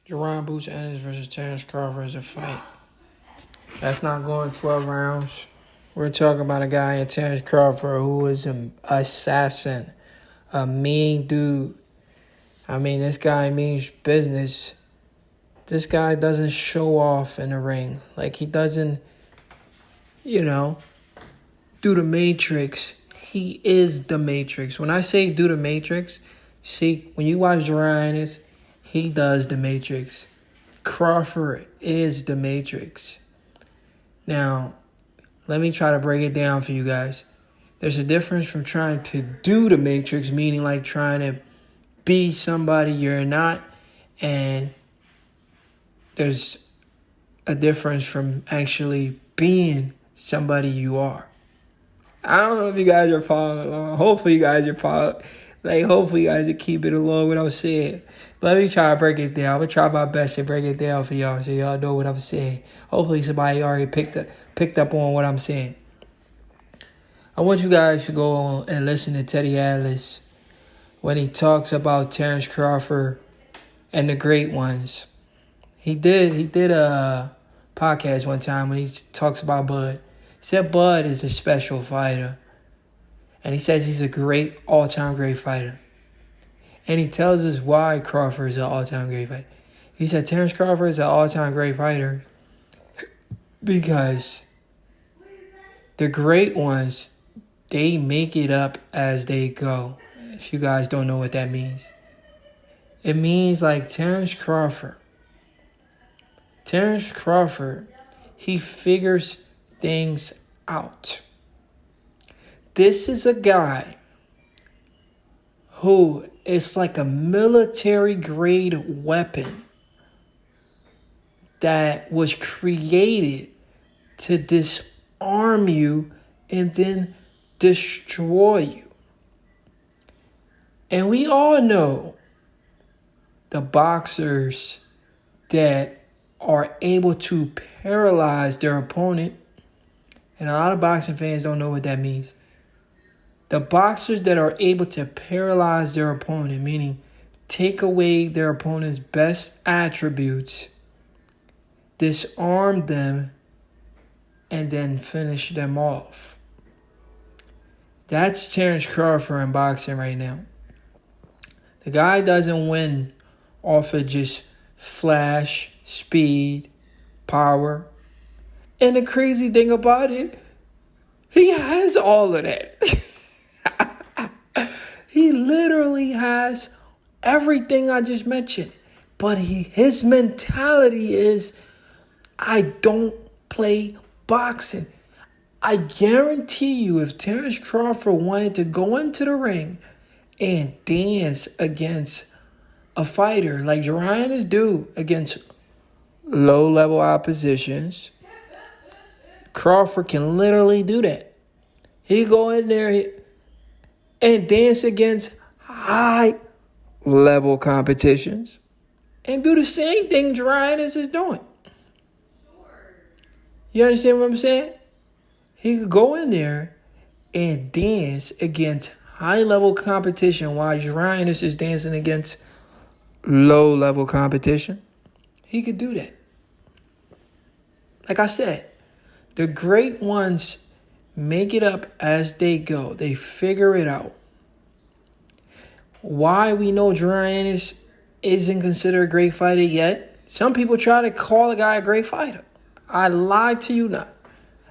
Jaron boots Ennis versus Terence Crawford is a fight. That's not going 12 rounds. We're talking about a guy in Terence Crawford who is an assassin, a mean dude. I mean, this guy means business. This guy doesn't show off in the ring. Like, he doesn't, do the Matrix. He is the Matrix. When I say do the Matrix, see, when you watch Jaron, he does the Matrix. Crawford is the Matrix. Now, let me try to break it down for you guys. There's a difference from trying to do the Matrix, meaning like trying to be somebody you're not, and there's a difference from actually being somebody you are. I don't know if you guys are following along. Hopefully you guys are following. Hopefully you guys are keeping along what I'm saying. Let me try to break it down. I'm going to try my best to break it down for y'all so y'all know what I'm saying. Hopefully somebody already picked up on what I'm saying. I want you guys to go on and listen to Teddy Atlas when he talks about Terence Crawford and the great ones. He did a podcast one time when he talks about Bud. He said Bud is a special fighter. And he says he's a great, all-time great fighter. And he tells us why Crawford is an all-time great fighter. He said Terence Crawford is an all-time great fighter because the great ones, they make it up as they go. If you guys don't know what that means. It means like Terence Crawford, he figures things out. This is a guy who is like a military-grade weapon that was created to disarm you and then destroy you. And we all know the boxers that are able to paralyze their opponent. And a lot of boxing fans don't know what that means. The boxers that are able to paralyze their opponent, meaning take away their opponent's best attributes, disarm them, and then finish them off. That's Terence Crawford in boxing right now. The guy doesn't win off of just flash, speed, power. And the crazy thing about it, he has all of that. He literally has everything I just mentioned. But his mentality is, I don't play boxing. I guarantee you, if Terence Crawford wanted to go into the ring and dance against a fighter like Jaron do against low-level oppositions, Crawford can literally do that. He go in there and dance against high-level competitions and do the same thing Jaron is doing. You understand what I'm saying? He could go in there and dance against high-level competition while Jaron is dancing against low-level competition. He could do that. Like I said, the great ones make it up as they go. They figure it out. Why we know Jaron isn't considered a great fighter yet? Some people try to call a guy a great fighter. I lied to you not.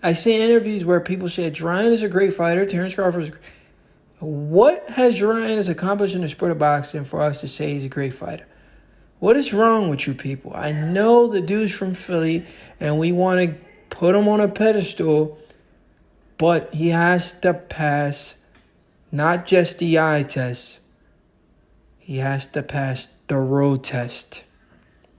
I see interviews where people said Jaron is a great fighter, Terence Crawford is. What has Jaron accomplished in the sport of boxing for us to say he's a great fighter? What is wrong with you people? I know the dude's from Philly and we want to put him on a pedestal, but he has to pass not just the eye test. He has to pass the road test.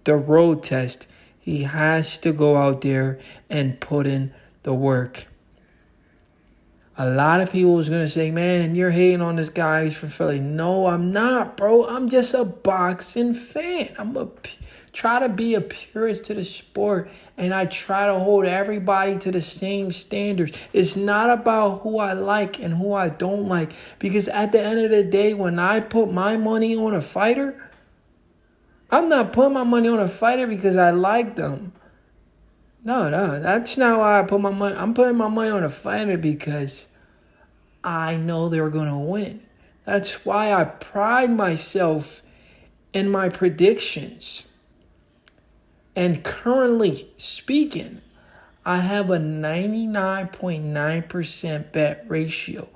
The road test. He has to go out there and put in the work. A lot of people is going to say, man, you're hating on this guy. He's from Philly. No, I'm not, bro. I'm just a boxing fan. Try to be a purist to the sport, and I try to hold everybody to the same standards. It's not about who I like and who I don't like, because at the end of the day, when I put my money on a fighter, I'm not putting my money on a fighter because I like them. No, that's not why I put my money. I'm putting my money on a fighter because I know they're going to win. That's why I pride myself in my predictions. And currently speaking, I have a 99.9% bet ratio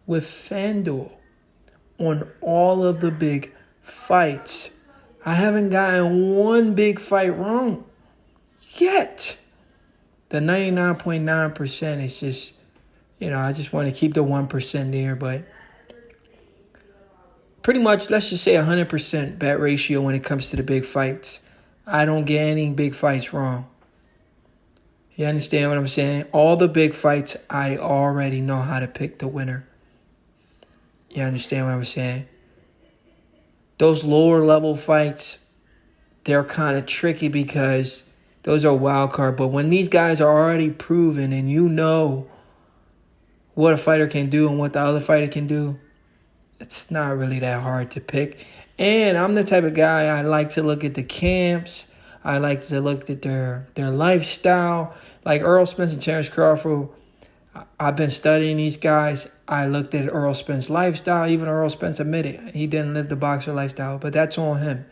with FanDuel on all of the big fights. I haven't gotten one big fight wrong yet. The 99.9% is just, I just want to keep the 1% there, but pretty much, let's just say 100% bet ratio when it comes to the big fights. I don't get any big fights wrong. You understand what I'm saying? All the big fights, I already know how to pick the winner. You understand what I'm saying? Those lower level fights, they're kind of tricky because those are wild card. But when these guys are already proven and you know what a fighter can do and what the other fighter can do, it's not really that hard to pick. And I'm the type of guy, I like to look at the camps. I like to look at their lifestyle. Like Errol Spence and Terence Crawford, I've been studying these guys. I looked at Errol Spence's lifestyle. Even Errol Spence admitted he didn't live the boxer lifestyle, but that's on him.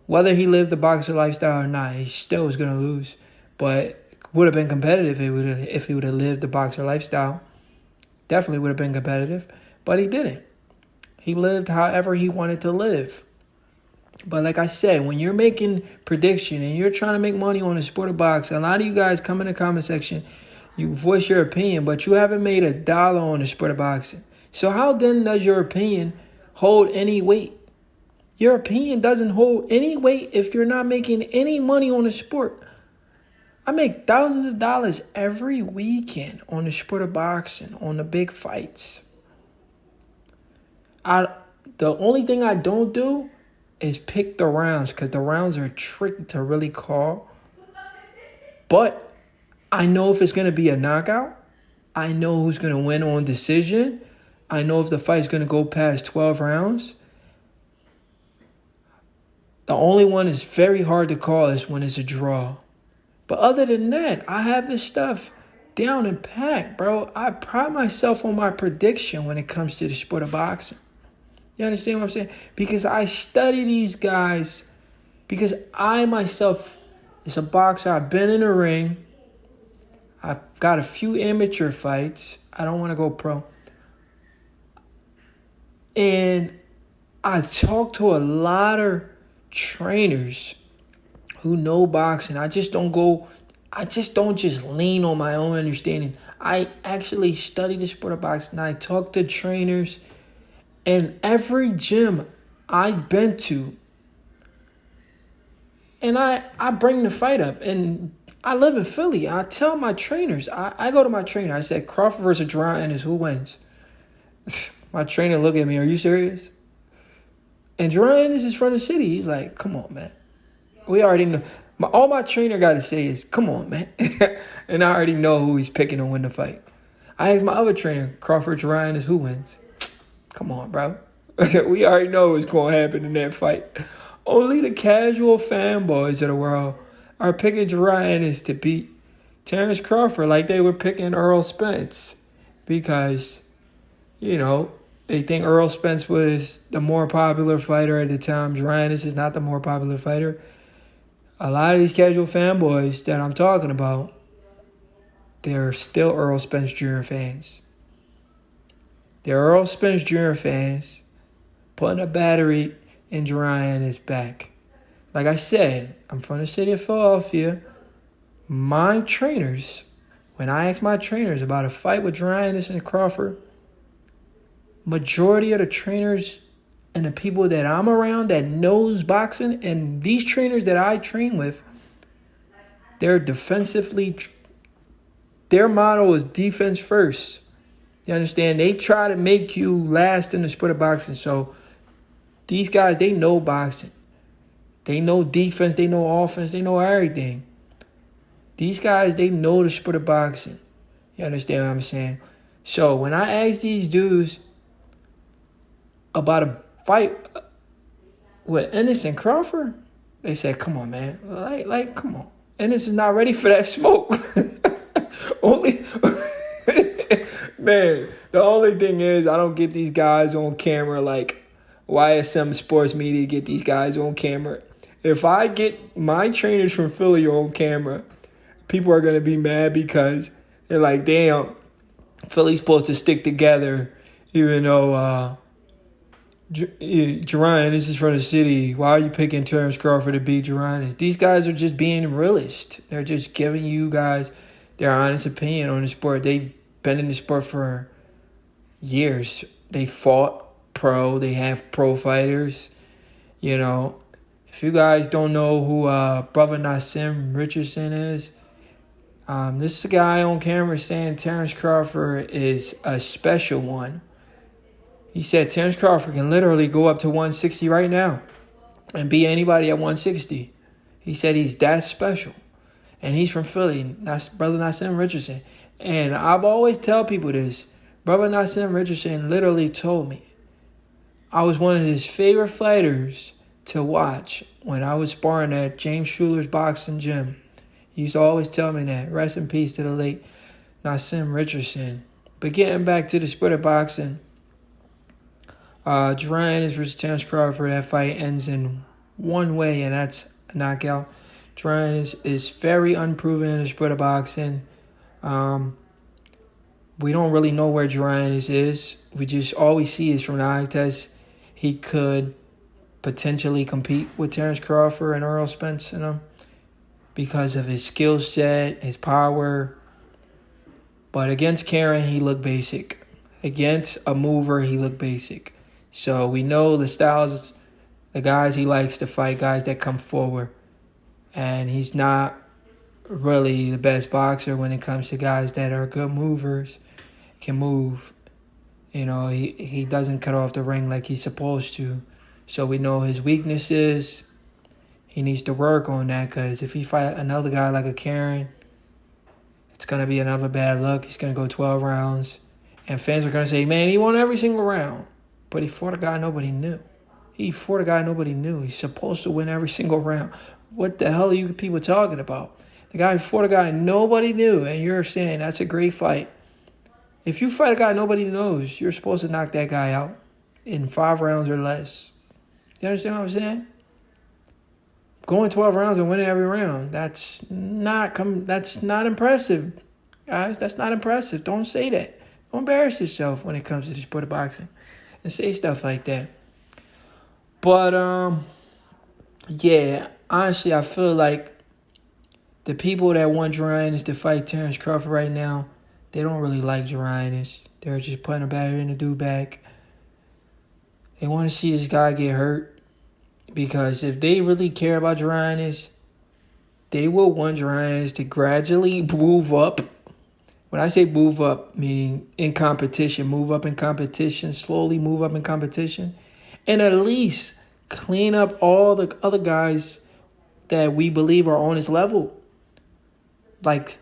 Whether he lived the boxer lifestyle or not, he still was going to lose. But would have been competitive if he would have lived the boxer lifestyle. Definitely would have been competitive, but he didn't. He lived however he wanted to live. But like I said, when you're making prediction and you're trying to make money on the sport of boxing, a lot of you guys come in the comment section, you voice your opinion, but you haven't made $1 on the sport of boxing. So how then does your opinion hold any weight? Your opinion doesn't hold any weight if you're not making any money on the sport. I make thousands of dollars every weekend on the sport of boxing, on the big fights. The only thing I don't do is pick the rounds because the rounds are tricky to really call. But I know if it's going to be a knockout. I know who's going to win on decision. I know if the fight's going to go past 12 rounds. The only one is very hard to call is when it's a draw. But other than that, I have this stuff down and packed, bro. I pride myself on my prediction when it comes to the sport of boxing. You understand what I'm saying? Because I study these guys. Because I myself is a boxer. I've been in the ring. I've got a few amateur fights. I don't want to go pro. And I talk to a lot of trainers who know boxing. I just don't just lean on my own understanding. I actually study the sport of boxing. I talk to trainers. And every gym I've been to, and I bring the fight up. And I live in Philly. I tell my trainers, I go to my trainer. I said, Crawford versus Jaron, Ennis, who wins? My trainer look at me, are you serious? And Jaron Ennis is from the city. He's like, come on, man. We already know. All my trainer got to say is, come on, man. And I already know who he's picking to win the fight. I asked my other trainer, Crawford, Jaron Ennis, who wins? Come on, bro. We already know what's going to happen in that fight. Only the casual fanboys of the world are picking Jaron Ennis to beat Terence Crawford like they were picking Errol Spence. Because, they think Errol Spence was the more popular fighter at the time. Jaron Ennis is not the more popular fighter. A lot of these casual fanboys that I'm talking about, they're still Errol Spence Jr. fans. They're Errol Spence Jr. fans putting a battery in Jaron Ennis' back. Like I said, I'm from the city of Philadelphia. My trainers, when I ask my trainers about a fight with Jaron Ennis and Crawford, majority of the trainers and the people that I'm around that knows boxing, and these trainers that I train with, they're defensively, their motto is defense first. You understand? They try to make you last in the sport of boxing. So these guys, they know boxing. They know defense. They know offense. They know everything. These guys, they know the sport of boxing. You understand what I'm saying? So when I ask these dudes about a fight with Ennis and Crawford, they said, come on, man. Come on. Ennis is not ready for that smoke. Only man, the only thing is I don't get these guys on camera like YSM Sports Media get these guys on camera. If I get my trainers from Philly on camera, people are going to be mad because they're like, damn, Philly's supposed to stick together even though Jaron, this is from the city. Why are you picking Terence Crawford to beat Jaron? These guys are just being realist. They're just giving you guys their honest opinion on the sport. They've been in the sport for years. They fought pro. They have pro fighters. You know, if you guys don't know who Brother Nassim Richardson is, this is a guy on camera saying Terence Crawford is a special one. He said Terence Crawford can literally go up to 160 right now and beat anybody at 160. He said he's that special. And he's from Philly. That's Brother Nassim Richardson. And I've always tell people this. Brother Nassim Richardson literally told me I was one of his favorite fighters to watch when I was sparring at James Schuler's boxing gym. He used to always tell me that. Rest in peace to the late Nassim Richardson. But getting back to the sport of boxing, Jaron versus Terence Crawford. That fight ends in one way, and that's a knockout. Jaron is very unproven in the sport of boxing. We don't really know where Jaron is. We just all we see is from the eye test. He could potentially compete with Terence Crawford and Earl Spence in him because of his skill set, his power. But against Karen, he looked basic. Against a mover, he looked basic. So we know the styles, the guys he likes to fight, guys that come forward. And he's not really the best boxer when it comes to guys that are good movers, can move. You know, he doesn't cut off the ring like he's supposed to. So we know his weaknesses. He needs to work on that because if he fight another guy like a Karen, it's going to be another bad look. He's going to go 12 rounds. And fans are going to say, man, he won every single round. But he fought a guy nobody knew. He's supposed to win every single round. What the hell are you people talking about? The guy fought a guy nobody knew, and you're saying that's a great fight. If you fight a guy nobody knows, you're supposed to knock that guy out in 5 rounds or less. You understand what I'm saying? Going 12 rounds and winning every round, that's not impressive, guys. That's not impressive. Don't say that. Don't embarrass yourself when it comes to the sport of boxing and say stuff like that. But, yeah, honestly, I feel like the people that want Jaron to fight Terence Crawford right now, they don't really like Jaron. They're just putting a battery in the dude back. They want to see this guy get hurt because if they really care about Jaron, they will want Jaron to gradually move up. When I say move up, meaning in competition, move up in competition, slowly move up in competition, and at least clean up all the other guys that we believe are on his level. Like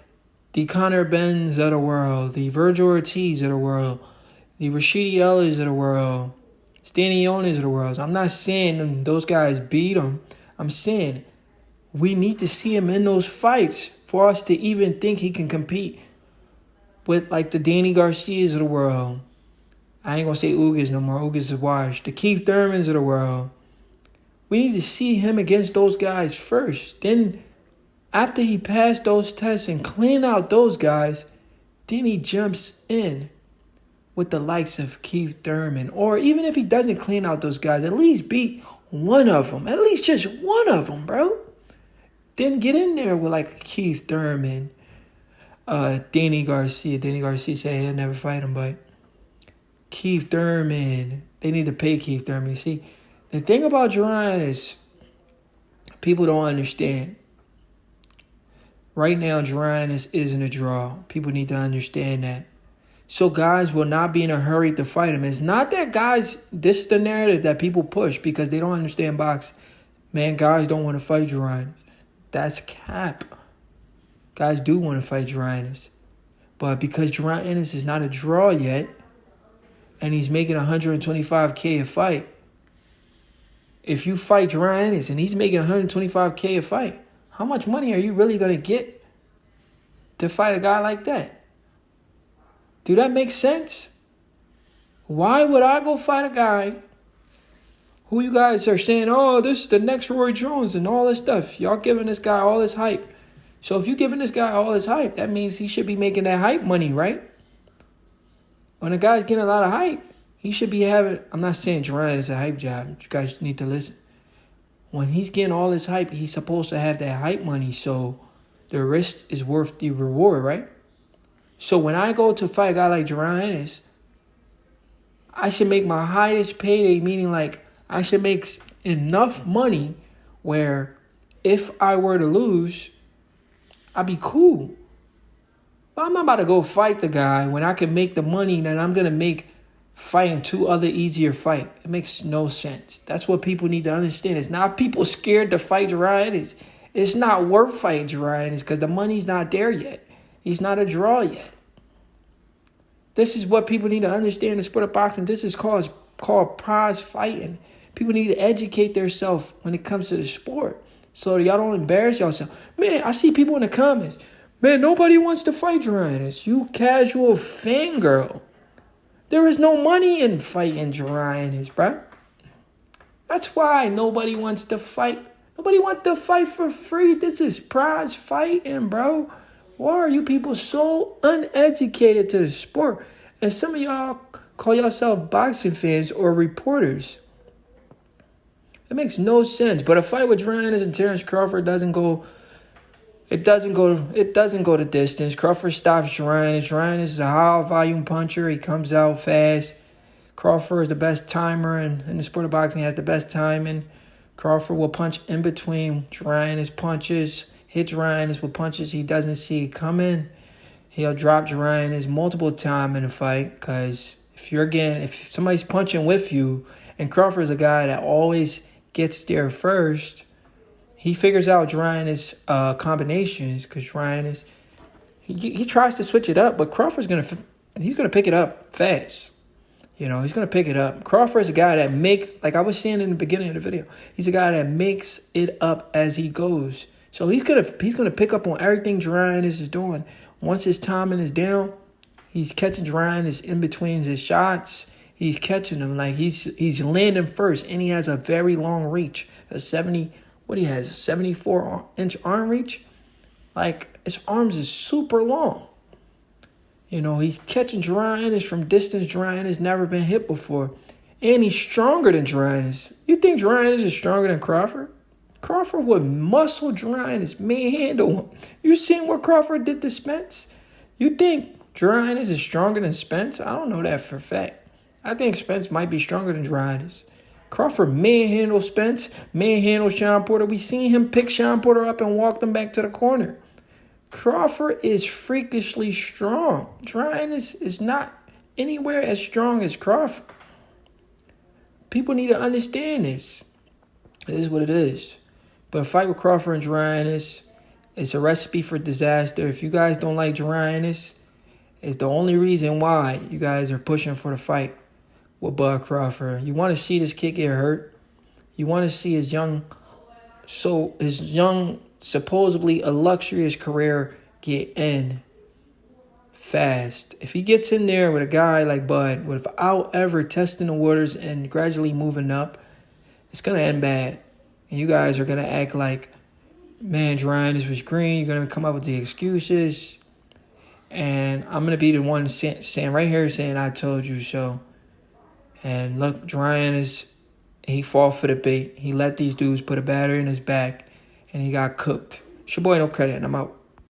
the Conor Benns of the world, the Virgil Ortiz of the world, the Rashidi Ellis of the world, Stanionis of the world. I'm not saying those guys beat him. I'm saying we need to see him in those fights for us to even think he can compete with like the Danny Garcias of the world. I ain't going to say Ugas no more. Ugas is washed. The Keith Thurmans of the world. We need to see him against those guys first. Then after he passed those tests and clean out those guys, then he jumps in with the likes of Keith Thurman. Or even if he doesn't clean out those guys, at least beat one of them. At least just one of them, bro. Then get in there with like Keith Thurman, Danny Garcia. Danny Garcia said he'll never fight him, but Keith Thurman. They need to pay Keith Thurman. See, the thing about Jaron is people don't understand. Right now, Jaron isn't a draw. People need to understand that. So guys will not be in a hurry to fight him. It's not that guys, this is the narrative that people push because they don't understand boxing. Man, guys don't want to fight Jaron. That's cap. Guys do want to fight Jaron. But because Jaron Ennis is not a draw yet, and he's making $125K a fight, if you fight Jaron Ennis and he's making $125K a fight, how much money are you really going to get to fight a guy like that? Do that make sense? Why would I go fight a guy who you guys are saying, oh, this is the next Roy Jones and all this stuff? Y'all giving this guy all this hype. So if you're giving this guy all this hype, that means he should be making that hype money, right? When a guy's getting a lot of hype, he should be having, I'm not saying Jaron is a hype job. You guys need to listen. When he's getting all this hype, he's supposed to have that hype money, so the risk is worth the reward, right? So when I go to fight a guy like Jaron Ennis, I should make my highest payday, meaning like I should make enough money where if I were to lose, I'd be cool. But I'm not about to go fight the guy when I can make the money that I'm going to make fighting two other easier fights. It makes no sense. That's what people need to understand. It's not people scared to fight Jaron. It's not worth fighting Jaron because the money's not there yet. He's not a draw yet. This is what people need to understand in the sport of boxing. This is called prize fighting. People need to educate themselves when it comes to the sport so y'all don't embarrass yourself. Man, I see people in the comments. Man, nobody wants to fight Jaron. You casual fangirl. There is no money in fighting Jaron, bro. That's why nobody wants to fight. Nobody wants to fight for free. This is prize fighting, bro. Why are you people so uneducated to the sport? And some of y'all call yourself boxing fans or reporters. It makes no sense. But a fight with Jaron and Terence Crawford doesn't go the distance. Crawford stops Jaron. Jaron is a high volume puncher. He comes out fast. Crawford is the best timer in the sport of boxing. He has the best timing. Crawford will punch in between Jaron's punches. Hit Jaron with punches he doesn't see coming. He'll drop Jaron multiple times in the fight because if somebody's punching with you, and Crawford's a guy that always gets there first, he figures out Jaron's combinations because Jaron he tries to switch it up, but Crawford's he's gonna pick it up fast. He's gonna pick it up. Crawford's a guy that like I was saying in the beginning of the video, he's a guy that makes it up as he goes. So he's gonna pick up on everything Jaron is doing. Once his timing is down, he's catching Jaron in between his shots. He's catching him like he's landing first, and he has a very long reach. A 74-inch arm reach. Like his arms is super long. He's catching Jaron from distance. Jaron has never been hit before, and he's stronger than Jaron. You think Jaron is stronger than Crawford? Crawford would muscle Jaron, manhandle him. You seen what Crawford did to Spence? You think Jaron is stronger than Spence? I don't know that for a fact. I think Spence might be stronger than Jaron. Crawford manhandled Spence, manhandled Sean Porter. We seen him pick Sean Porter up and walk them back to the corner. Crawford is freakishly strong. Jaron is not anywhere as strong as Crawford. People need to understand this. It is what it is. But a fight with Crawford and Jaron is a recipe for disaster. If you guys don't like Jaron, it's the only reason why you guys are pushing for the fight with Bud Crawford. You want to see this kid get hurt. You want to see his young, supposedly illustrious career get in fast. If he gets in there with a guy like Bud, without ever testing the waters and gradually moving up, it's going to end bad. And you guys are going to act like, man, Jaron, this was green. You're going to come up with the excuses. And I'm going to be the one saying right here, saying I told you so. And look, Jaron he fought for the bait. He let these dudes put a battery in his back. And he got cooked. It's your boy No Credit, and I'm out.